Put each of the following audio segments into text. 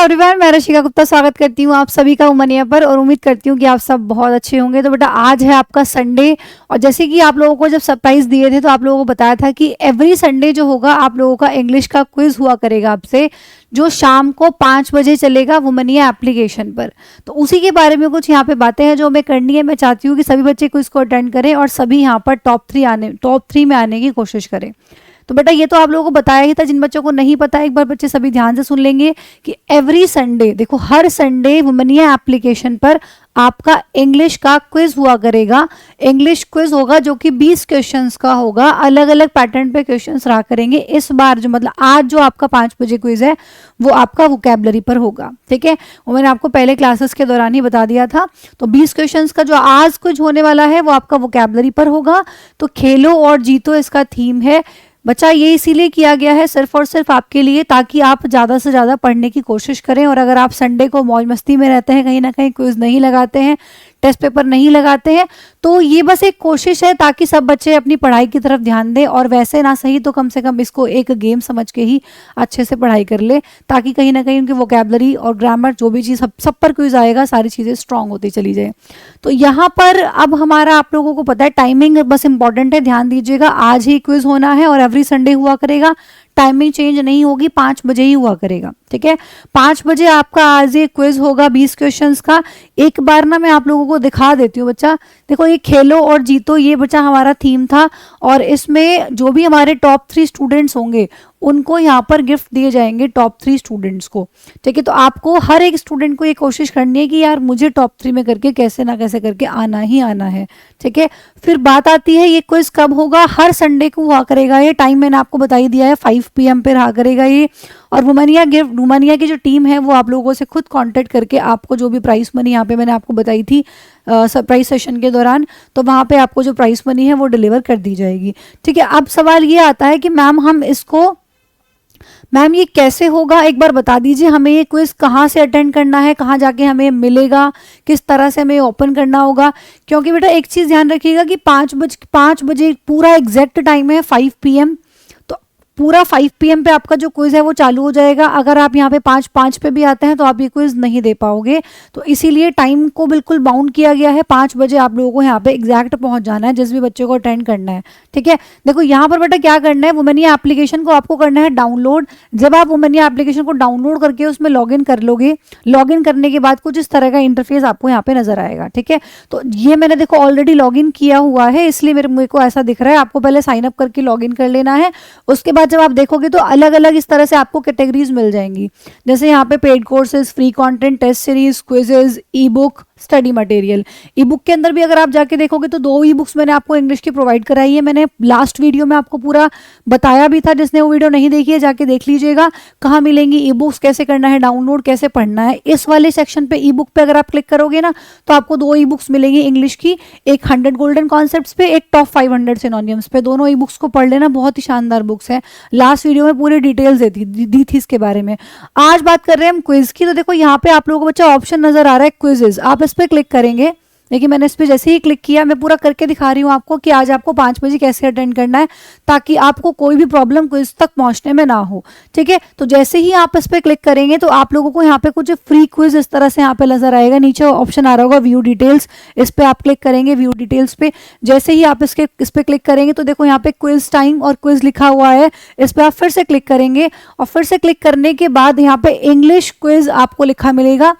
Everyone, मैं रशिका गुप्ता स्वागत करती हूँ आप सभी का उमनिया पर और उम्मीद करती हूँ कि आप सब बहुत अच्छे होंगे। तो बेटा आज है आपका संडे और जैसे कि आप लोगों को जब सरप्राइज दिए थे तो आप लोगों को बताया था कि एवरी संडे जो होगा आप लोगों का इंग्लिश का क्विज हुआ करेगा आपसे, जो शाम को 5 बजे चलेगा वुमनिया एप्लीकेशन पर। तो उसी के बारे में कुछ यहाँ पे बातें हैं जो हमें करनी है। मैं चाहती हूँ कि सभी बच्चे क्विज को अटेंड करें और सभी यहाँ पर टॉप थ्री में आने की कोशिश करें। तो बेटा ये तो आप लोगों को बताया ही था, जिन बच्चों को नहीं पता एक बार बच्चे सभी ध्यान से सुन लेंगे कि एवरी संडे, देखो हर संडे वुमनिया एप्लीकेशन पर आपका इंग्लिश का क्विज हुआ करेगा। इंग्लिश क्विज होगा जो कि 20 क्वेश्चंस का होगा, अलग अलग पैटर्न पे क्वेश्चंस रहा करेंगे। इस बार जो मतलब आज जो आपका 5 बजे क्विज है वो आपका वोकैबुलरी पर होगा, ठीक है। वो मैंने आपको पहले क्लासेस के दौरान ही बता दिया था। तो 20 क्वेश्चंस का जो आज क्विज होने वाला है वो आपका वोकैबुलरी पर होगा। तो खेलो और जीतो इसका थीम है बच्चा। ये इसीलिए किया गया है सिर्फ और सिर्फ आपके लिए, ताकि आप ज़्यादा से ज़्यादा पढ़ने की कोशिश करें। और अगर आप संडे को मौज मस्ती में रहते हैं, कहीं ना कहीं क्विज नहीं लगाते हैं, टेस्ट पेपर नहीं लगाते हैं, तो ये बस एक कोशिश है ताकि सब बच्चे अपनी पढ़ाई की तरफ ध्यान दें। और वैसे ना सही तो कम से कम इसको एक गेम समझ के ही अच्छे से पढ़ाई कर ले, ताकि कहीं ना कहीं उनकी वोकैबुलरी और ग्रामर जो भी चीज़ सब पर क्विज आएगा, सारी चीज़ें स्ट्रांग होती चली जाए। तो यहाँ पर अब हमारा आप लोगों को पता है टाइमिंग बस इंपॉर्टेंट है, ध्यान दीजिएगा। आज ही क्विज होना है और एवरी संडे हुआ करेगा, टाइमिंग चेंज नहीं होगी, 5 बजे ही हुआ करेगा, ठीक है। 5 बजे आपका आज ये क्विज होगा 20 क्वेश्चंस का। एक बार ना मैं आप लोगों को दिखा देती हूँ बच्चा। देखो ये खेलो और जीतो, ये बच्चा हमारा थीम था और इसमें जो भी हमारे टॉप 3 स्टूडेंट्स होंगे उनको यहाँ पर गिफ्ट दिए जाएंगे, टॉप 3 स्टूडेंट्स को, ठीक है। तो आपको हर एक स्टूडेंट को ये कोशिश करनी है कि यार मुझे टॉप 3 में करके कैसे ना कैसे करके आना ही आना है, ठीक है। फिर बात आती है ये क्विज कब होगा। हर संडे को हुआ करेगा। ये टाइम मैंने आपको बता ही दिया है, 5 PM पे रहा करेगा ये। और वुमनिया की जो टीम है वो आप लोगों से खुद कांटेक्ट करके आपको जो भी प्राइस मनी यहाँ पे मैंने आपको बताई थी सरप्राइज सेशन के दौरान, तो वहाँ पे आपको जो प्राइस मनी है वो डिलीवर कर दी जाएगी, ठीक है। अब सवाल ये आता है कि मैम ये कैसे होगा, एक बार बता दीजिए हमें। ये क्विज कहाँ से अटेंड करना है, कहाँ जाके हमें मिलेगा, किस तरह से हमें ओपन करना होगा। क्योंकि बेटा एक चीज़ ध्यान रखिएगा कि 5 बजे पूरा एग्जैक्ट टाइम है 5 PM। तो पूरा 5 PM पे आपका जो क्विज है वो चालू हो जाएगा। अगर आप यहाँ पे 5 पे भी आते हैं तो आप ये क्विज नहीं दे पाओगे। तो इसीलिए टाइम को बिल्कुल बाउंड किया गया है। 5 बजे आप लोगों को यहाँ पे एग्जैक्ट पहुँच जाना है, जिस भी बच्चे को अटेंड करना है, ठीक है। देखो यहाँ पर बेटा क्या करना है, वुमनिया एप्लीकेशन को आपको करना है डाउनलोड। जब आप वुमनिया एप्लीकेशन को डाउनलोड करके उसमें लॉगिन कर लोगे, लॉगिन करने के बाद कुछ इस तरह का इंटरफेस आपको यहाँ पे नजर आएगा, ठीक है। तो ये मैंने देखो ऑलरेडी लॉगिन किया हुआ है, इसलिए मेरे को ऐसा दिख रहा है। आपको पहले साइन अप करके लॉगिन कर लेना है। उसके बाद जब आप देखोगे तो अलग अलग इस तरह से आपको कैटेगरीज मिल जाएंगी। जैसे यहाँ पे paid courses, free content, test series, quizzes, e book, study material. E book के अंदर भी अगर आप जाके देखोगे तो 2 ई बुक्स मैंने आपको इंग्लिश की प्रोवाइड कराई है। मैंने लास्ट वीडियो में आपको पूरा बताया भी था, जिसने वो वीडियो नहीं देखी है जाके देख लीजिएगा। कहाँ मिलेंगी ई बुक्स, कैसे करना है डाउनलोड, कैसे पढ़ना है। इस वाले सेक्शन पे ई बुक पे अगर आप क्लिक करोगे ना तो आपको 2 ई बुक्स मिलेंगी इंग्लिश की, एक 100 गोल्डन कॉन्सेप्ट्स पे, एक टॉप 500 सिनोनिम्स पे। दोनों ई बुक्स को पढ़ लेना, बहुत ही शानदार बुक्स है। लास्ट वीडियो में पूरी डिटेल्स दी थी इसके बारे में। आज बात कर रहे हैं हम क्विज की। तो देखो यहाँ पे आप लोगों को बच्चा ऑप्शन नजर आ रहा है क्विजेज, आप इस पर क्लिक करेंगे। देखिए मैंने इस पर जैसे ही क्लिक किया, मैं पूरा करके दिखा रही हूँ आपको कि आज आपको 5 बजे कैसे अटेंड करना है, ताकि आपको कोई भी प्रॉब्लम क्विज तक पहुंचने में ना हो, ठीक है। तो जैसे ही आप इस पर क्लिक करेंगे तो आप लोगों को यहाँ पे कुछ फ्री क्विज इस तरह से यहाँ पे नजर आएगा। नीचे ऑप्शन आ रहा होगा व्यू डिटेल्स, इस पर आप क्लिक करेंगे। व्यू डिटेल्स पे जैसे ही आप इस पर क्लिक करेंगे तो देखो यहाँ पे क्विज टाइम और क्विज लिखा हुआ है। इस पर आप फिर से क्लिक करेंगे और फिर से क्लिक करने के बाद यहाँ पे इंग्लिश क्विज आपको लिखा मिलेगा।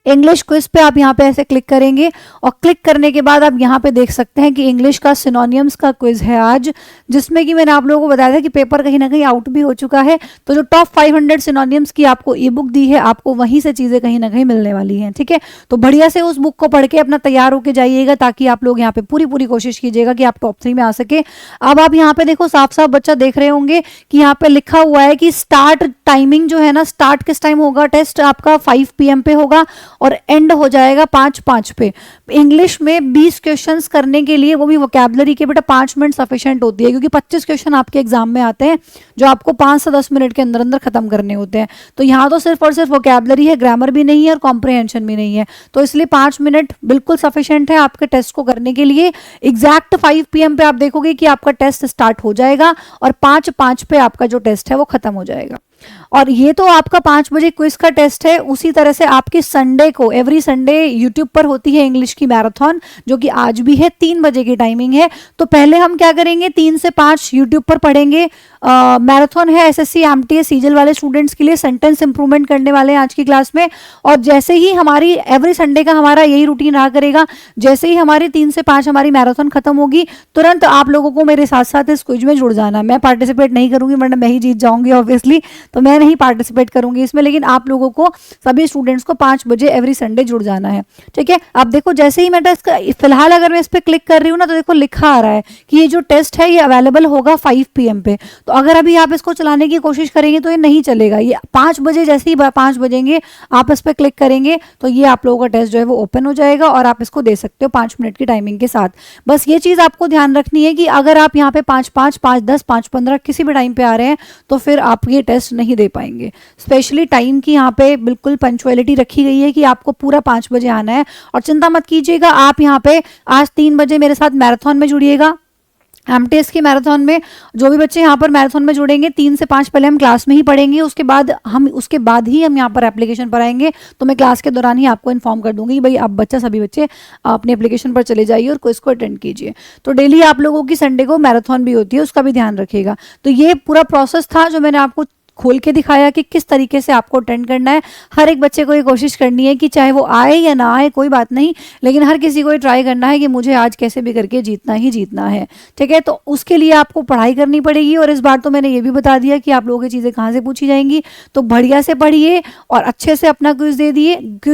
इंग्लिश क्विज पे आप यहाँ पे ऐसे क्लिक करेंगे और क्लिक करने के बाद आप यहाँ पे देख सकते हैं कि इंग्लिश का सिनोनियम्स का क्विज है आज, जिसमें कि मैंने आप लोगों को बताया था कि पेपर कहीं ना कहीं आउट भी हो चुका है। तो जो टॉप 500 सिनोनियम्स की आपको ई बुक दी है, आपको वहीं से चीज़ें कहीं ना कहीं मिलने वाली हैं, ठीक है। तो बढ़िया से उस बुक को पढ़ के अपना तैयार होकर जाइएगा, ताकि आप लोग यहाँ पे पूरी कोशिश कीजिएगा कि आप टॉप 3 में आ सके। अब आप यहाँ पे देखो साफ साफ बच्चा देख रहे होंगे कि यहाँ पे लिखा हुआ है कि स्टार्ट टाइमिंग जो है ना, स्टार्ट किस टाइम होगा, टेस्ट आपका 5 PM पे होगा और एंड हो जाएगा 5 पे। इंग्लिश में 20 क्वेश्चंस करने के लिए, वो भी वोकैबुलरी के, बेटा 5 मिनट सफिशिएंट होती है, क्योंकि 25 क्वेश्चन आपके एग्जाम में आते हैं जो आपको 5 से 10 मिनट के अंदर अंदर खत्म करने होते हैं। तो यहाँ तो सिर्फ और सिर्फ वोकैबुलरी है, ग्रामर भी नहीं है और कॉम्प्रिहेंशन भी नहीं है। तो इसलिए 5 मिनट बिल्कुल सफिशिएंट है आपके टेस्ट को करने के लिए। एग्जैक्ट 5 PM पे आप देखोगे कि आपका टेस्ट स्टार्ट हो जाएगा और 5 पे आपका जो टेस्ट है वो खत्म हो जाएगा। और ये तो आपका 5 बजे क्विज का टेस्ट है। उसी तरह से आपकी संडे को, एवरी संडे यूट्यूब पर होती है इंग्लिश की मैराथन, जो कि आज भी है, 3 बजे की टाइमिंग है। तो पहले हम क्या करेंगे, 3 से 5 यूट्यूब पर पढ़ेंगे। मैराथन है एसएससी एमटीएस सीजल वाले स्टूडेंट्स के लिए, सेंटेंस इंप्रूवमेंट करने वाले हैं आज की क्लास में। और जैसे ही हमारी एवरी संडे का हमारा यही रूटीन रहा करेगा, जैसे ही हमारी 3 से 5 हमारी मैराथन खत्म होगी, तुरंत आप लोगों को मेरे साथ साथ इस क्विज में जुड़ जाना। मैं पार्टिसिपेट नहीं करूंगी वरना मैं ही जीत जाऊंगी ऑब्वियसली, तो मैं नहीं पार्टिसिपेट करूंगी इसमें, लेकिन आप लोगों को, सभी स्टूडेंट्स को 5 बजे एवरी संडे जुड़ जाना है। ठीक है, अब देखो जैसे ही मैं टेस्ट, फिलहाल अगर मैं इस पर क्लिक कर रही हूँ ना, तो देखो लिखा आ रहा है कि ये जो टेस्ट है ये अवेलेबल होगा 5 PM पे। तो अगर अभी आप इसको चलाने की कोशिश करेंगे तो ये नहीं चलेगा। ये 5 बजे, जैसे ही 5 बजेंगे आप इस पर क्लिक करेंगे तो ये आप लोगों का टेस्ट जो है वो ओपन हो जाएगा और आप इसको दे सकते हो 5 मिनट की टाइमिंग के साथ। बस ये चीज़ आपको ध्यान रखनी है कि अगर आप यहाँ पे 5:05, 5:10, 5:15 किसी भी टाइम पे आ रहे हैं तो फिर आप ये टेस्ट नहीं दे पाएंगे। स्पेशली टाइम की यहाँ पे बिल्कुल पंक्चुअलिटी रखी गई है कि आपको पूरा 5 बजे आना है। और चिंता मत कीजिएगा, आप यहाँ पे आज 3 बजे मेरे साथ मैराथन में जुड़िएगा। एमटीएस की मैराथन में जो भी बच्चे यहाँ पर मैराथन में जुड़ेंगे, 3 से 5 पहले हम क्लास में ही पढ़ेंगे, उसके बाद ही हम यहाँ पर एप्लीकेशन पर आएंगे। तो मैं क्लास के दौरान ही आपको इन्फॉर्म कर दूंगी कि भाई आप सभी बच्चे अपने एप्लीकेशन पर चले जाइए और क्विज को अटेंड कीजिए। तो डेली आप लोगों की संडे को मैराथन भी होती है, उसका भी ध्यान रखिएगा। तो ये पूरा प्रोसेस था जो मैंने आपको खोल के दिखाया कि किस तरीके से आपको अटेंड करना है। हर एक बच्चे को ये कोशिश करनी है कि चाहे वो आए या ना आए कोई बात नहीं, लेकिन हर किसी को ये ट्राई करना है कि मुझे आज कैसे भी करके जीतना ही जीतना है। ठीक है, तो उसके लिए आपको पढ़ाई करनी पड़ेगी। और इस बार तो मैंने ये भी बता दिया कि आप लोगों की चीज़ें कहाँ से पूछी जाएंगी। तो बढ़िया से पढ़िए और अच्छे से अपना क्विज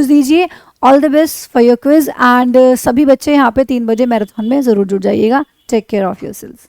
दीजिए। All the best for your quiz. And सभी बच्चे यहाँ पे 3 बजे मैराथन में ज़रूर जुड़ जाइएगा। Take care of yourself.